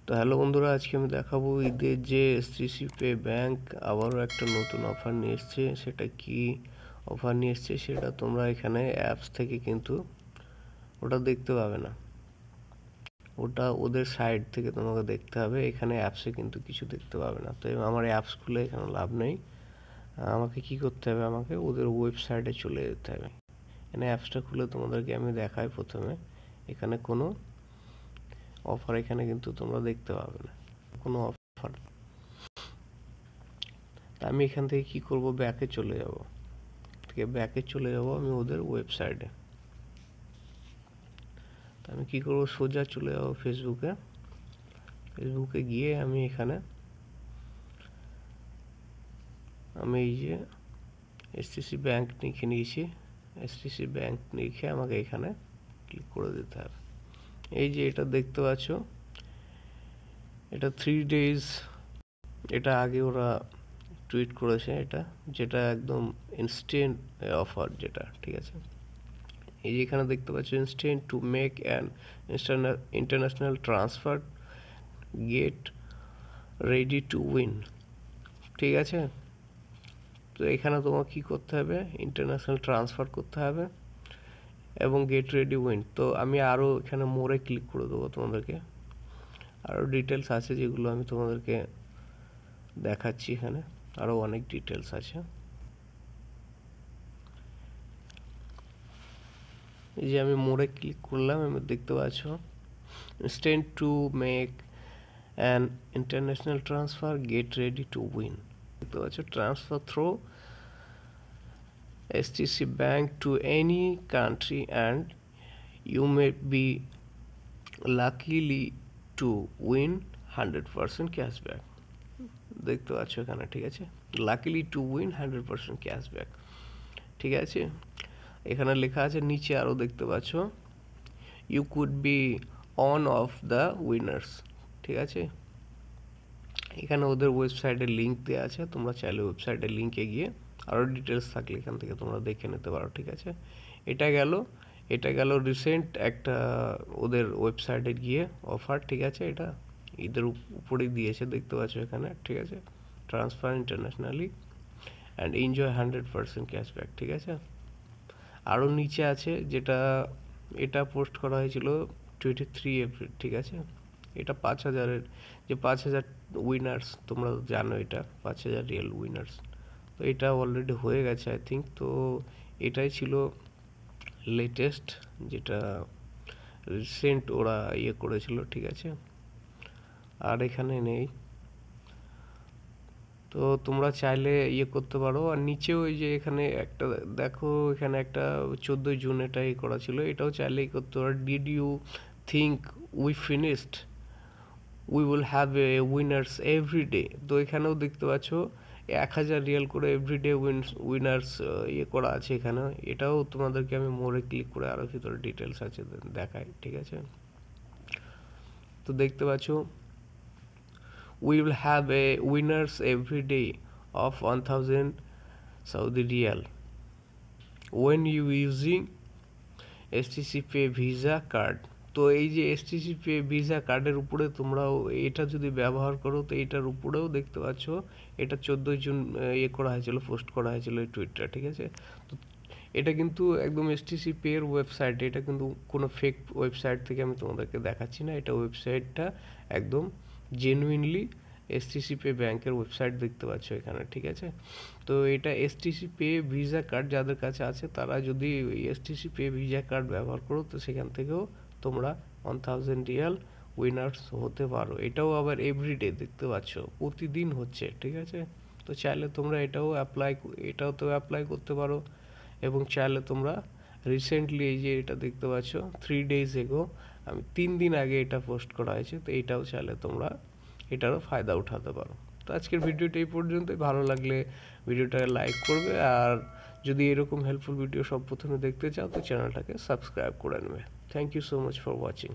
তো হ্যালো বন্ধুরা, আজকে আমি দেখাবো ঈদের যে এসটিসি পে ব্যাংক আবারও একটা নতুন অফার নিয়ে এসছে। সেটা কি অফার নিয়ে এসছে সেটা তোমরা এখানে অ্যাপস থেকে কিন্তু ওটা দেখতে পাবে না, ওটা ওদের সাইট থেকে তোমাকে দেখতে হবে। এখানে অ্যাপসে কিন্তু কিছু দেখতে পাবে না। তো আমার অ্যাপস খুলে এখানে লাভ নেই। আমাকে কি করতে হবে, আমাকে ওদের ওয়েবসাইটে চলে যেতে হবে। এখানে অ্যাপসটা খুলে তোমাদেরকে আমি দেখাই। প্রথমে এখানে কোনো অফার এখানে কিন্তু তোমরা দেখতে পাবে না, কোনো অফার। আমি এখান থেকে কি করব, ব্যাকে চলে যাব। আমি ওদের ওয়েবসাইটে। আমি কি করব, সোজা চলে যাব ফেসবুকে গিয়ে আমি এখানে এই যে এসটিসি ব্যাংক লিখে নিয়েছি। এসটিসি ব্যাংক লিখে আমাকে এখানে ক্লিক করে দিতে হবে। এই যে এটা দেখতে পাচ্ছ, এটা 3 days, এটা আগে ওরা টুইট করেছে, যেটা একদম ইনস্ট্যান্ট অফার যেটা, ঠিক আছে। এই যে এখানে দেখতে পাচ্ছ, instant to make an international transfer, get ready to win, ঠিক আছে। তো এখানে তোমার কি করতে হবে, ইন্টারন্যাশনাল ট্রান্সফার করতে হবে এবং গেট রেডি উইন। তো আমি আরও এখানে মোরে ক্লিক করে দেবো তোমাদেরকে। আরও ডিটেলস আছে যেগুলো আমি তোমাদেরকে দেখাচ্ছি। এখানে আরও অনেক ডিটেলস আছে। এই যে আমি মোড়ে ক্লিক করলাম, আমি দেখতে পাচ্ছ instant to make an international transfer, get ready to win. দেখতে পাচ্ছ, transfer through STC bank to any country and you may be luckily to win 100% cashback. দেখতে পাচ্ছ এখানে, ঠিক আছে, লাকিলি টু উইন 100% ক্যাশব্যাক, ঠিক আছে। এখানে লেখা আছে, নিচে আরও দেখতে পাচ্ছ, you could be one of the winners, ঠিক আছে। এখানে ওদের ওয়েবসাইটের লিঙ্ক দেওয়া আছে, তোমরা চাইলে ওয়েবসাইটের লিঙ্কে গিয়ে আরও ডিটেলস থাকলে এখান থেকে তোমরা দেখে নিতে পারো, ঠিক আছে। এটা গেল রিসেন্ট একটা ওদের ওয়েবসাইটে গিয়ে অফার, ঠিক আছে। এটা ঈদের উপরেই দিয়েছে, দেখতে পাচ্ছ এখানে, ঠিক আছে। Transfer internationally and enjoy 100% cashback, ঠিক আছে। আরও নিচে আছে, এটা পোস্ট করা হয়েছিল 23 এপ্রিল, ঠিক আছে। এটা 5,000-এর, যে 5,000 উইনার্স, তোমরা জানো এটা 5,000 রিয়েল উইনার্স। তো এটা অলরেডি হয়ে গেছে আই থিঙ্ক। তো এটাই ছিল লেটেস্ট, যেটা রিসেন্ট ওরা করেছিল, ঠিক আছে। আর এখানে নেই। তো তোমরা চাইলে করতে পারো। আর নিচেও ওই যে এখানে একটা দেখো, এখানে একটা 14 জুন এটা করা ছিল, এটাও চাইলেই করতে পারো। Did you think we finished, we will have a winners every day. তো এখানেও দেখতে পাচ্ছ 1,000 রিয়াল করে এভরিডে উইনার্স করা আছে এখানে। এটাও তোমাদেরকে আমি মোরে ক্লিক করে আরও ভিতরে ডিটেলস আছে দেখাই, ঠিক আছে। তো দেখতে পাচ্ছ, we will have a winners every day of 1000 Saudi Riyal when you using STC Pay Visa card। তো এই যে STC Pay Visa কার্ডের উপরে তোমরাও এটা যদি ব্যবহার করো, তো এটার উপরেও দেখতে পাচ্ছ, এটা 14 জুন করা হয়েছিল, পোস্ট করা হয়েছিল এই টুইটটা, ঠিক আছে। তো এটা কিন্তু একদম STC Pay এর ওয়েবসাইট, এটা কিন্তু কোনো ফেক ওয়েবসাইট থেকে আমি তোমাদেরকে দেখাচ্ছি না। এটা ওয়েবসাইটটা একদম জেনুইনলি এসটিসি পে ব্যাংকের ওয়েবসাইট দেখতে পাচ্ছ এখানে, ঠিক আছে। তো এটা এসটিসি পে ভিসা কার্ড যাদের কাছে আছে, তারা যদি এসটিসি পে ভিসা কার্ড ব্যবহার করো, তো সেখান থেকেও তোমরা 1000 রিয়াল উইনার্স হতে পারো। এটাও আবার এভরিডে দেখতে পাচ্ছ, প্রতিদিন হচ্ছে, ঠিক আছে। তো চাইলে তোমরা এটাও অ্যাপ্লাই করতে পারো। এবং চাইলে তোমরা রিসেন্টলি এই যে এটা দেখতে পাচ্ছ 3 days এগো, আমি 3 দিন আগে এটা পোস্ট করা হয়েছে। তো এটাও চাইলে তোমরা এটারও ফায়দা উঠাতে পারো। তো আজকের ভিডিওটা এই পর্যন্তই। ভালো লাগলে ভিডিওটাকে লাইক করবে, আর যদি এরকম হেল্পফুল ভিডিও সব প্রথমে দেখতে চাও, তো চ্যানেলটাকে সাবস্ক্রাইব করে নেবে। Thank you so much for watching.